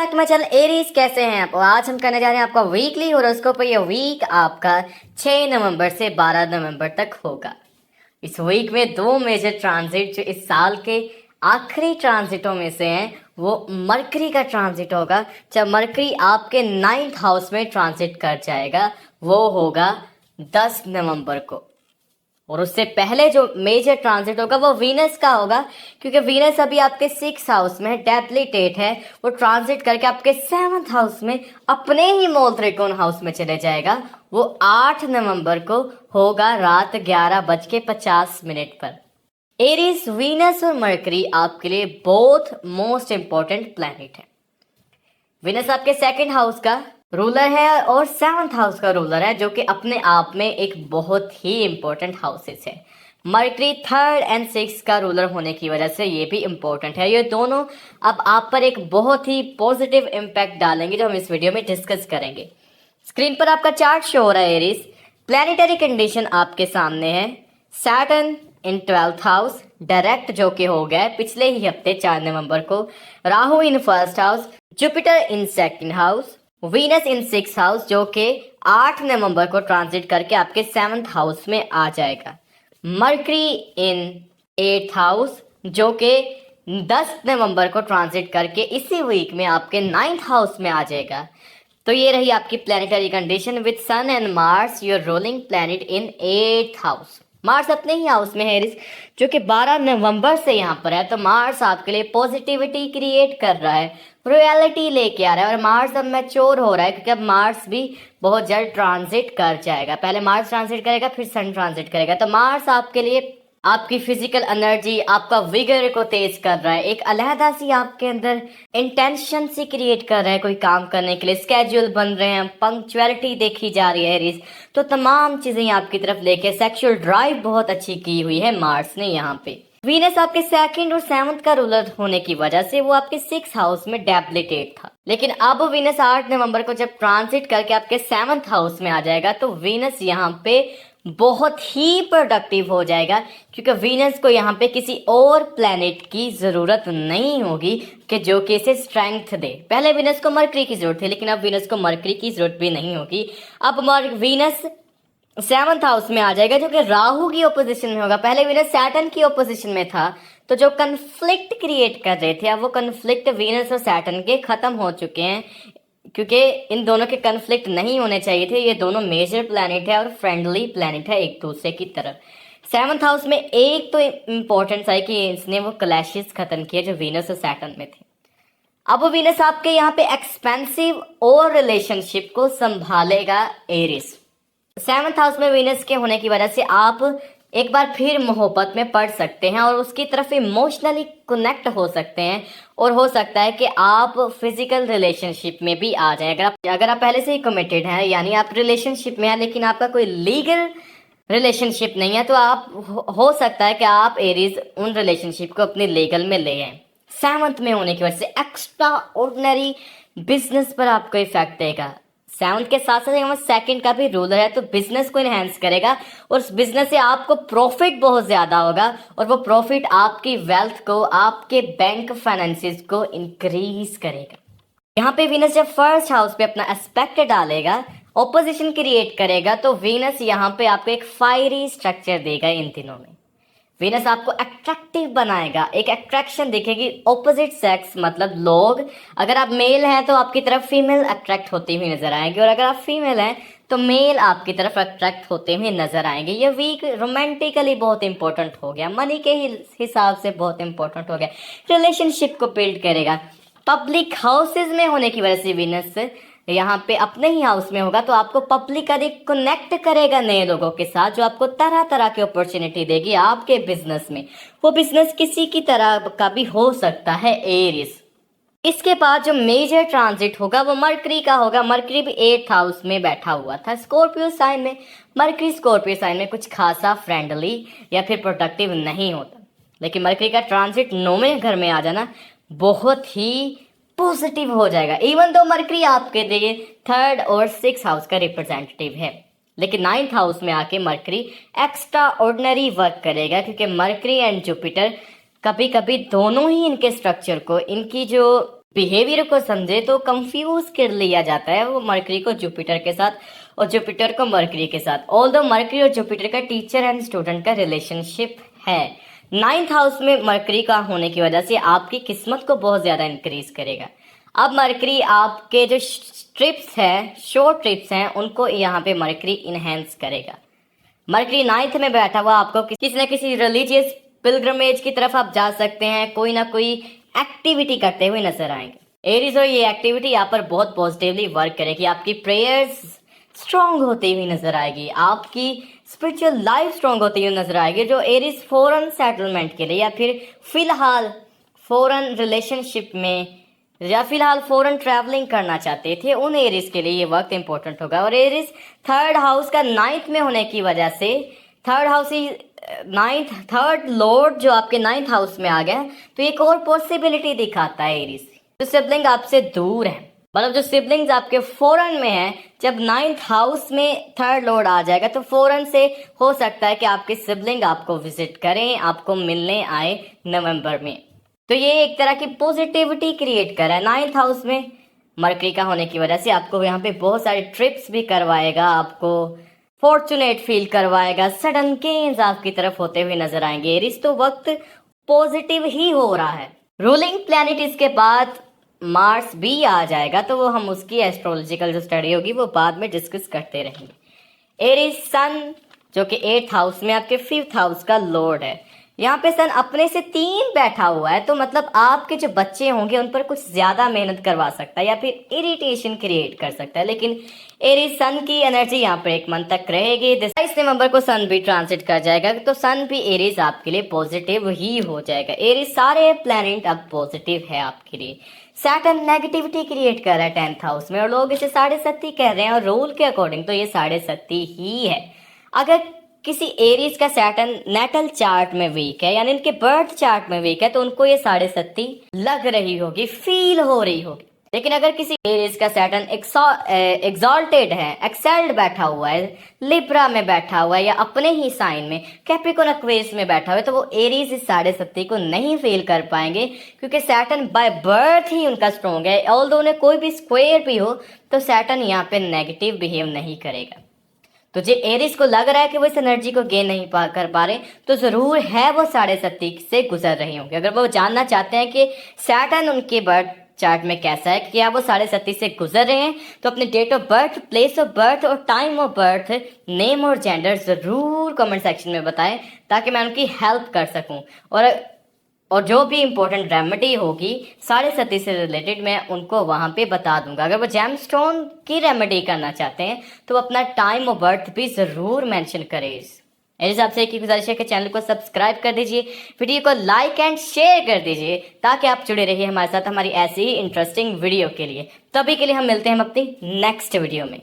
चल एरीज कैसे हैं आप। आज हम करने जा रहे हैं आपका वीकली हॉरोस्कोप। ये वीक आपका 6 नवंबर से 12 नवंबर तक होगा। इस वीक में दो मेजर ट्रांजिट जो इस साल के आखिरी ट्रांजिटों में से हैं वो मरकरी का ट्रांजिट होगा। जब मरकरी आपके 9th हाउस में ट्रांजिट कर जाएगा वो होगा 10 नवंबर को। और उससे पहले जो मेजर ट्रांजिट होगा वो वीनस का होगा, क्योंकि वीनस अभी आपके 6 हाउस में डेप्लीटेट है। वो ट्रांजिट करके आपके 7th हाउस में अपने ही मूल त्रिकोण हाउस में चले जाएगा। वो 8 नवंबर को होगा रात 11:50 पर। एरीज, वीनस और मरकरी आपके लिए बोथ मोस्ट इंपॉर्टेंट प्लैनेट है। वीनस आपके 2nd हाउस का रूलर है और 7th हाउस का रूलर है, जो कि अपने आप में एक बहुत ही इंपॉर्टेंट हाउसेस है। मरकरी 3rd एंड 6th का रूलर होने की वजह से ये भी इंपॉर्टेंट है। ये दोनों अब आप पर एक बहुत ही पॉजिटिव इम्पैक्ट डालेंगे, जो हम इस वीडियो में डिस्कस करेंगे। स्क्रीन पर आपका चार्ट शो हो रहा है एरीज। प्लैनेटरी कंडीशन आपके सामने है। सैटर्न इन 12th हाउस डायरेक्ट, जो कि हो गया है पिछले ही हफ्ते 4 नवंबर को। राहु इन 1st house, Jupiter in 2nd house, Venus in 6th house, जो कि 8 नवंबर को ट्रांजिट करके आपके 7th हाउस में आ जाएगा। मरकरी इन 8th हाउस, जो कि 10 नवंबर को ट्रांजिट करके इसी वीक में आपके 9th हाउस में आ जाएगा। तो ये रही आपकी planetary condition with sun and Mars your ruling planet in 8th house. Mars अपने ही हाउस में है, जो कि 12 नवंबर से यहाँ पर है। तो मार्स आपके लिए पॉजिटिविटी क्रिएट कर रहा है, रॉयलिटी लेके आ रहा है। और मार्स अब मैच्योर हो रहा है, क्योंकि अब मार्स भी बहुत जल्द ट्रांजिट कर जाएगा। पहले मार्स ट्रांजिट करेगा, फिर सन ट्रांजिट करेगा। तो मार्स आपके लिए आपकी फिजिकल एनर्जी, आपका विगर को तेज कर रहा है। एक अलहदा सी आपके अंदर इंटेंशन सी क्रिएट कर रहा है कोई काम करने के लिए। स्केड्यूल बन रहे हैं, पंक्चुअलिटी देखी जा रही है एरीज। तो तमाम चीजें आपकी तरफ लेके सेक्सुअल ड्राइव बहुत अच्छी की हुई है मार्स ने यहाँ पे। वीनस आपके 2nd और 7th का रूलर होने की वजह से वो आपके 6th हाउस में डेप्लीटेट था। लेकिन अब वीनस 8 नवंबर को जब ट्रांजिट करके आपके 7th हाउस में आ जाएगा, तो वीनस यहाँ पे बहुत ही प्रोडक्टिव हो जाएगा, क्योंकि वीनस को यहाँ पे किसी और प्लैनेट की जरूरत नहीं होगी कि जो कि इसे स्ट्रेंथ दे। पहले वीनस को मरकरी की जरूरत थी, लेकिन अब वीनस को मरकरी की जरूरत भी नहीं होगी। अब वीनस 7th हाउस में आ जाएगा, जो कि राहु की ओपोजिशन में होगा। पहले वीनस सैटर्न की ओपोजिशन में था, तो जो कन्फ्लिक्ट क्रिएट कर रहे थे, अब वो कन्फ्लिक्ट वीनस और सैटर्न के खत्म हो चुके हैं, क्योंकि इन दोनों के कन्फ्लिक्ट नहीं होने चाहिए थे। ये दोनों मेजर प्लैनेट है और फ्रेंडली प्लैनेट है एक दूसरे की तरफ। 7th हाउस में एक तो इम्पोर्टेंस है कि इसने वो क्लैशेस खत्म किए जो वीनस और सैटर्न में थे। अब वीनस आपके यहाँ पे एक्सपेंसिव और रिलेशनशिप को संभालेगा एरिस। 7th हाउस में वीनस के होने की वजह से आप एक बार फिर मोहब्बत में पड़ सकते हैं और उसकी तरफ इमोशनली कनेक्ट हो सकते हैं। और हो सकता है कि आप फिजिकल रिलेशनशिप में भी आ जाएं। अगर आप पहले से ही कमिटेड हैं, यानी आप रिलेशनशिप में हैं लेकिन आपका कोई लीगल रिलेशनशिप नहीं है, तो आप हो सकता है कि आप एरीज उन रिलेशनशिप को अपने लीगल में ले आए। 7th में होने की वजह से एक्स्ट्रा ऑर्डिनरी बिजनेस पर आपको इफेक्ट देगा। 7th के साथ साथ 2nd का भी रूलर है, तो बिजनेस को इनहेंस करेगा और उस बिजनेस से आपको प्रॉफिट बहुत ज्यादा होगा। और वो प्रॉफिट आपकी वेल्थ को, आपके बैंक फाइनेंसेस को इंक्रीज करेगा। यहाँ पे वीनस जब 1st हाउस पे अपना एस्पेक्ट डालेगा, ऑपोजिशन क्रिएट करेगा, तो वीनस यहाँ पे आपको एक फायरी स्ट्रक्चर देगा। इन दिनों में वीनस आपको अट्रैक्टिव बनाएगा, एक अट्रैक्शन दिखेगी ऑपोजिट सेक्स, मतलब लोग, अगर आप मेल हैं तो आपकी तरफ फीमेल अट्रैक्ट होती हुई नजर आएंगे, और अगर आप फीमेल हैं तो मेल आपकी तरफ अट्रैक्ट होते हुए नजर आएंगे। ये वीक रोमांटिकली बहुत इंपॉर्टेंट हो गया, मनी के हिसाब से बहुत इंपॉर्टेंट हो गया, रिलेशनशिप को बिल्ड करेगा। पब्लिक हाउसेज में होने की वजह से वीनस यहाँ पे अपने ही हाउस में होगा, तो आपको पब्लिकली कनेक्ट करेगा नए लोगों के साथ, जो आपको तरह तरह की अपॉर्चुनिटी देगी आपके बिजनेस में। वो बिजनेस किसी की तरह का भी हो सकता है एरिस। इसके बाद जो मेजर ट्रांजिट होगा वो मरकरी का होगा। मरकरी भी 8th हाउस में बैठा हुआ था स्कॉर्पियो साइन में। मरकरी स्कॉर्पियो साइन में कुछ खासा फ्रेंडली या फिर प्रोडक्टिव नहीं होता, लेकिन मरकरी का ट्रांजिट 9वें घर में आ जाना बहुत ही पॉजिटिव हो जाएगा। इवन दो मरकरी आपके लिए 3rd और 6th हाउस का रिप्रेजेंटेटिव है, लेकिन 9th हाउस में आके मरकरी एक्स्ट्रा ऑर्डिनरी वर्क करेगा, क्योंकि मरकरी एंड जुपिटर कभी कभी दोनों ही इनके स्ट्रक्चर को, इनकी जो बिहेवियर को समझे तो कंफ्यूज कर लिया जाता है वो मरकरी को जुपिटर के साथ और जुपिटर को मरकरी के साथ। ऑल्दो मरकरी और जुपिटर का टीचर एंड स्टूडेंट का रिलेशनशिप है, 9th हाउस में मरकरी का होने की वजह से आपकी किस्मत को बहुत ज्यादा इंक्रीज करेगा। अब मरकरी आपके जो ट्रिप्स हैं, शॉर्ट ट्रिप्स हैं, उनको यहाँ पे मरकरी इनहेंस करेगा। मरकरी 9th में बैठा हुआ आपको किसी न किसी रिलीजियस पिलग्रमेज की तरफ आप जा सकते हैं, कोई ना कोई एक्टिविटी करते हुए नजर आएंगे। एरीज और ये एक्टिविटी यहाँ पर बहुत पॉजिटिवली वर्क करेगी, आपकी प्रेयर्स स्ट्रांग होती हुई नजर आएगी, आपकी स्पिरिचुअल लाइफ स्ट्रांग होती हुई नजर आएगी। जो एरीज फॉरेन सेटलमेंट के लिए या फिर फिलहाल फॉरेन रिलेशनशिप में या फिलहाल फॉरेन ट्रैवलिंग करना चाहते थे, उन एरीज के लिए ये वक्त इंपॉर्टेंट होगा। और एरीज 3rd हाउस का 9th में होने की वजह से 3rd हाउस ही 3rd लॉर्ड जो आपके 9th हाउस में आ गया, तो एक और पॉसिबिलिटी दिखाता है एरीज। जो सिबलिंग आपसे दूर है, मतलब जो सिबलिंग्स आपके फॉरेन में हैं, जब 9th हाउस में 3rd लॉर्ड आ जाएगा तो फॉरेन से हो सकता है कि आपके सिबलिंग आपको विजिट करें, आपको मिलने आए नवंबर में। तो ये एक तरह की पॉजिटिविटी क्रिएट कर रहा है। 9th हाउस में मरकरी का होने की वजह से आपको यहाँ पे बहुत सारे ट्रिप्स भी करवाएगा, आपको फॉर्चुनेट फील करवाएगा, सडन गेन्स आपकी तरफ होते हुए नजर आएंगे। एरीज तो वक्त पॉजिटिव ही हो रहा है। रूलिंग प्लैनेट इसके बाद मार्स भी आ जाएगा, तो वो हम उसकी एस्ट्रोलॉजिकल जो स्टडी होगी वो बाद में डिस्कस करते रहेंगे। एरीज सन जो कि 8th हाउस में आपके 5th हाउस का लॉर्ड है, यहाँ पे सन अपने से 3 बैठा हुआ है, तो मतलब आपके जो बच्चे होंगे उन पर कुछ ज्यादा मेहनत करवा सकता है या फिर इरिटेशन क्रिएट कर सकता है। लेकिन एरीज सन की एनर्जी यहाँ पर 1 मंथ तक रहेगी। 22 नवंबर को सन भी ट्रांसिट कर जाएगा, तो सन भी एरीज आपके लिए पॉजिटिव ही हो जाएगा। एरीज सारे प्लैनेट अब पॉजिटिव है आपके लिए। सैटर्न नेगेटिविटी क्रिएट कर रहा है 10th हाउस में और लोग इसे 7.5 कह रहे हैं, और रूल के अकॉर्डिंग तो ये 7.5 ही है। अगर किसी एरीज का सैटर्न नेटल चार्ट में वीक है, यानी इनके बर्थ चार्ट में वीक है, तो उनको ये 7.5 लग रही होगी, फील हो रही होगी। लेकिन अगर किसी एरीज का सैटर्न एग्जॉल्टेड है, एक्सेल्ड बैठा हुआ है, लिब्रा में बैठा हुआ है, या अपने ही साइन में कैप्रिकॉर्न एक्वेरियस में बैठा हुआ है, तो वो एरीज इस 7.5 को नहीं फील कर पाएंगे, क्योंकि सैटर्न बाय बर्थ ही उनका स्ट्रॉन्ग है। ऑल्दो उन्हें कोई भी स्क्वायर भी हो, तो सैटर्न यहाँ पे नेगेटिव बिहेव नहीं करेगा। तो जो एरीज को लग रहा है कि वो इस एनर्जी को गेन नहीं कर पा रहे, तो जरूर है वो 7.5 से गुजर रहे होंगे। अगर वो जानना चाहते हैं कि सैटर्न उनके बर्थ चार्ट में कैसा है, क्या वो 7.5 से गुजर रहे हैं, तो अपने date of birth, place of birth और टाइम ऑफ बर्थ, नेम और जेंडर जरूर कमेंट सेक्शन में बताएं, ताकि मैं उनकी हेल्प कर सकूं। और जो भी इंपॉर्टेंट रेमेडी होगी 7.5 से रिलेटेड, मैं उनको वहां पे बता दूंगा। अगर वो जेमस्टोन की रेमेडी करना चाहते हैं तो अपना टाइम और बर्थ भी जरूर मेंशन करें। मेरे हिसाब से एक ही गुजारिश है कि चैनल को सब्सक्राइब कर दीजिए, वीडियो को लाइक एंड शेयर कर दीजिए, ताकि आप जुड़े रहिए हमारे साथ हमारी ऐसी ही इंटरेस्टिंग वीडियो के लिए। तभी के लिए हम मिलते हैं अपनी नेक्स्ट वीडियो में।